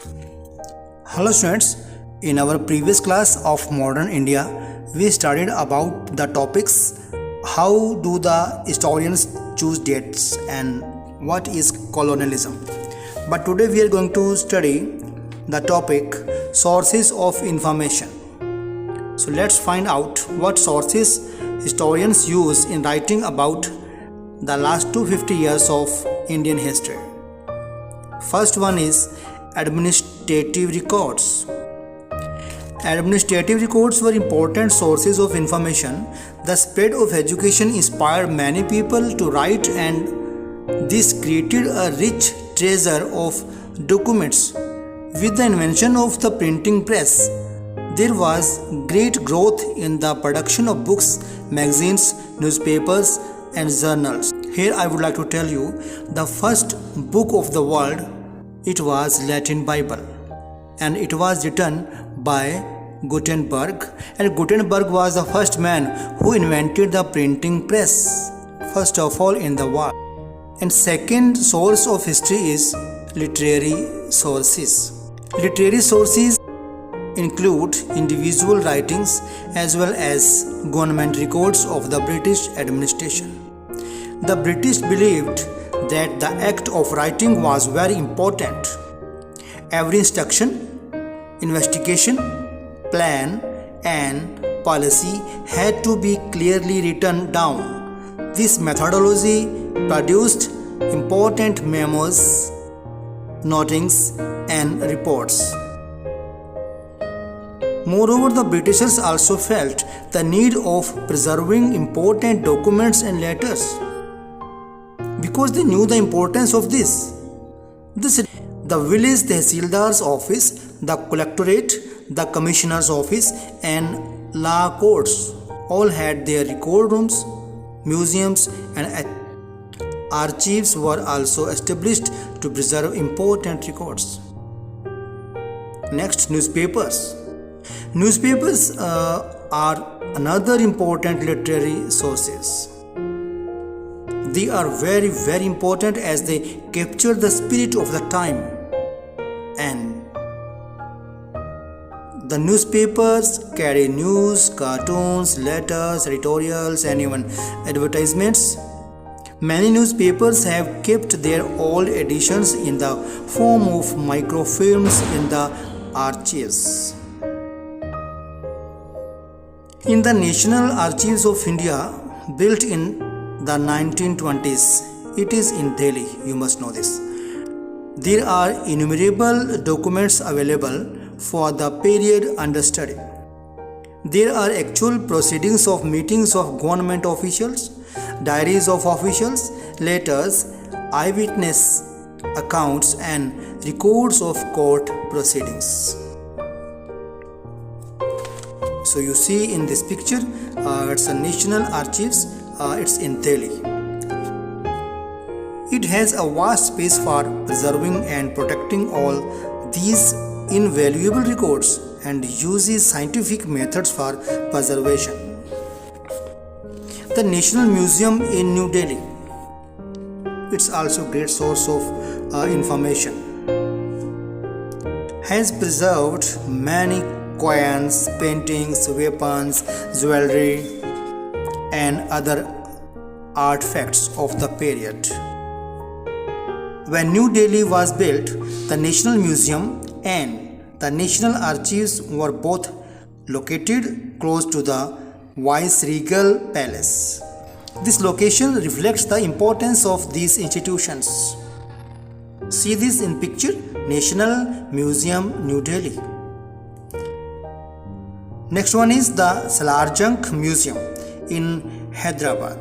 Hello students, in our previous class of modern India, we studied about the topics how do the historians choose dates and what is colonialism. But today we are going to study the topic sources of information. So let's find out what sources historians use in writing about the last 250 years of Indian history. First one is administrative records. Administrative records were important sources of information. The spread of education inspired many people to write, and this created a rich treasure of documents. With the invention of the printing press, there was great growth in the production of books, magazines, newspapers, and journals. Here I would like to tell you the first book of the world. It was Latin Bible, and it was written by Gutenberg, and Gutenberg was the first man who invented the printing press, first of all in the world. And second source of history is literary sources. Literary sources include individual writings as well as government records of the British administration. The British believed that the act of writing was very important. Every instruction, investigation, plan, and policy had to be clearly written down. This methodology produced important memos, notings, and reports. Moreover, the Britishers also felt the need of preserving important documents and letters because they knew the importance of this. The village tehsildar's office, the collectorate, the commissioner's office, and law courts all had their record rooms. Museums and archives were also established to preserve important records. Next, newspapers. Newspapers are another important literary sources. They are very, very important as they capture the spirit of the time. And the newspapers carry news, cartoons, letters, editorials, and even advertisements. Many newspapers have kept their old editions in the form of microfilms in the archives. In the National Archives of India, built in the 1920s, it is in Delhi, you must know this. There are innumerable documents available for the period under study. There are actual proceedings of meetings of government officials, diaries of officials, letters, eyewitness accounts, and records of court proceedings. So you see in this picture, it's a National Archives, it's in Delhi. It has a vast space for preserving and protecting all these invaluable records and uses scientific methods for preservation. The National Museum in New Delhi, it's also a great source of information, has preserved many coins, paintings, weapons, jewelry, and other artifacts of the period. When New Delhi was built, the National Museum and the National Archives were both located close to the Viceregal Palace. This location reflects the importance of these institutions. See this in picture, National Museum, New Delhi. Next one is the Salarjung Museum in Hyderabad.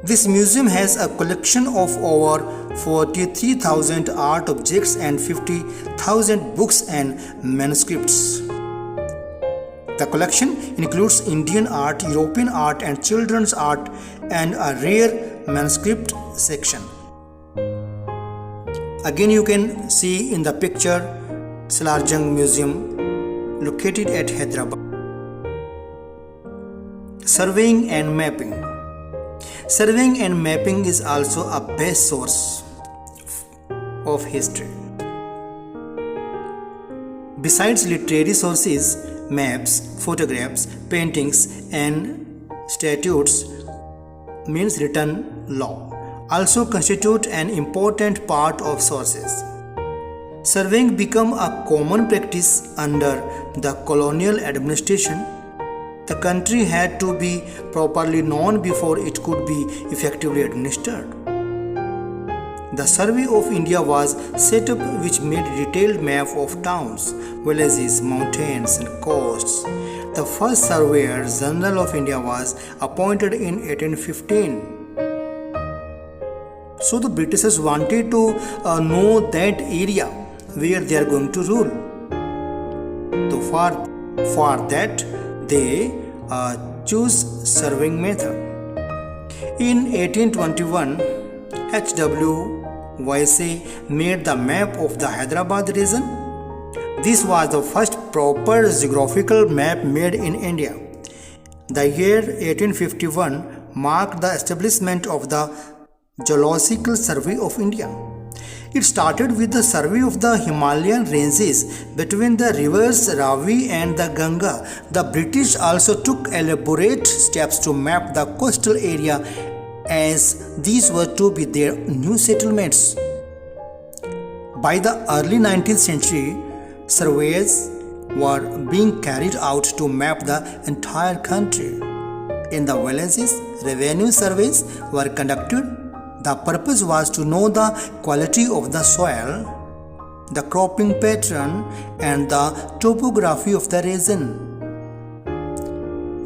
This museum has a collection of over 43,000 art objects and 50,000 books and manuscripts. The collection includes Indian art, European art, and children's art, and a rare manuscript section. Again, you can see in the picture Salarjung Museum located at Hyderabad. Surveying and mapping. Surveying and mapping is also a best source of history. Besides literary sources, maps, photographs, paintings, and statutes means written law also constitute an important part of sources. Surveying became a common practice under the colonial administration. The country had to be properly known before it could be effectively administered. The Survey of India was set up, which made a detailed map of towns, villages, mountains, and coasts. The first Surveyor General of India was appointed in 1815. So the Britishers wanted to know that area where they are going to rule. So for that they choose surveying method. In 1821, H.W. Weisse made the map of the Hyderabad region. This was the first proper geographical map made in India. The year 1851 marked the establishment of the Geological Survey of India. It started with the survey of the Himalayan ranges between the rivers Ravi and the Ganga. The British also took elaborate steps to map the coastal area, as these were to be their new settlements. By the early 19th century, surveys were being carried out to map the entire country. In the villages, revenue surveys were conducted. The purpose was to know the quality of the soil, the cropping pattern, and the topography of the region.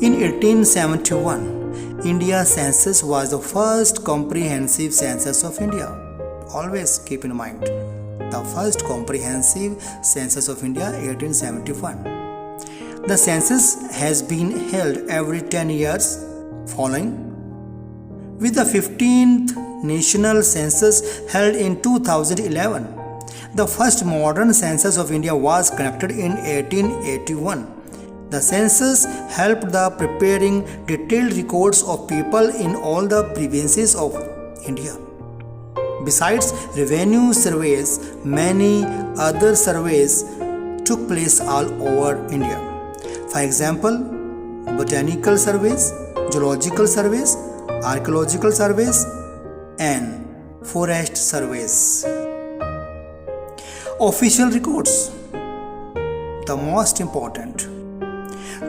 In 1871, India's census was the first comprehensive census of India. Always keep in mind, the first comprehensive census of India, 1871. The census has been held every 10 years following, with the 15th national census held in 2011. The first modern census of India was conducted in 1881. The census helped the preparing detailed records of people in all the provinces of India. Besides revenue surveys, many other surveys took place all over India. For example, botanical surveys, geological surveys, archaeological surveys, and forest surveys. Official records, the most important.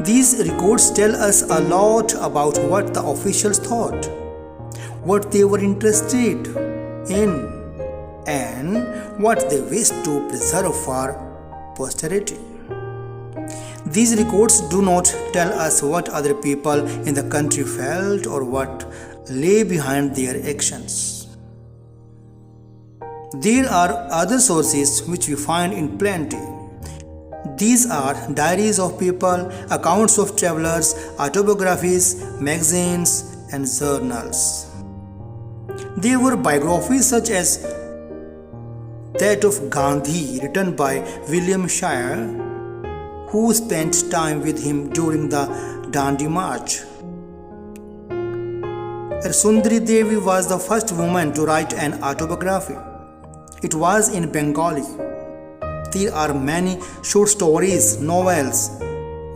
These records tell us a lot about what the officials thought, what they were interested in, and what they wished to preserve for posterity. These records do not tell us what other people in the country felt or what lay behind their actions. There are other sources which we find in plenty. These are diaries of people, accounts of travelers, autobiographies, magazines, and journals. There were biographies such as that of Gandhi, written by William Shire, who spent time with him during the Dandi March. Sundari Devi was the first woman to write an autobiography. It was in Bengali. There are many short stories, novels,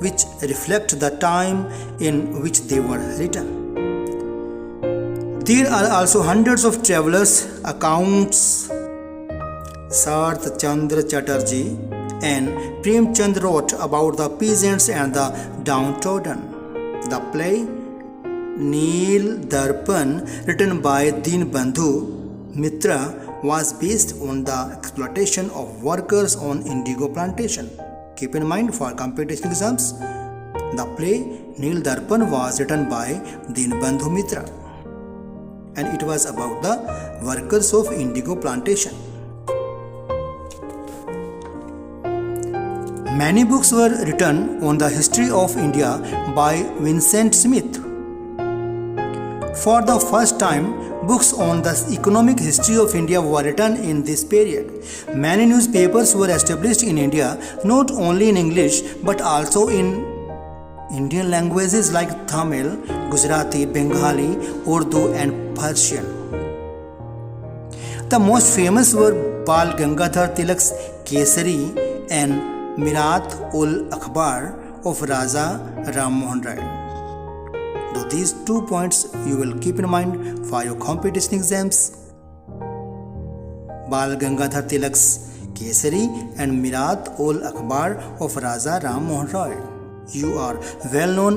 which reflect the time in which they were written. There are also hundreds of travelers' accounts. Sarath Chandra Chatterjee and Premchand wrote about the peasants and the downtrodden. The play Neel Darpan, written by Dinbandhu Mitra, was based on the exploitation of workers on indigo plantation. Keep in mind, for competition exams, the play Neel Darpan was written by Dinbandhu Mitra, and it was about the workers of indigo plantation. Many books were written on the history of India by Vincent Smith. For the first time, books on the economic history of India were written in this period. Many newspapers were established in India, not only in English but also in Indian languages like Tamil, Gujarati, Bengali, Urdu, and Persian. The most famous were Bal Gangadhar Tilak's Kesari and Mirat-ul-Akhbar of Raja Ram Mohan Roy. So these 2 points you will keep in mind for your competition exams. Bal Gangadhar Tilak's Kesari and Mirat-ul-Akhbar of Raja Ram Mohan Roy. You are well known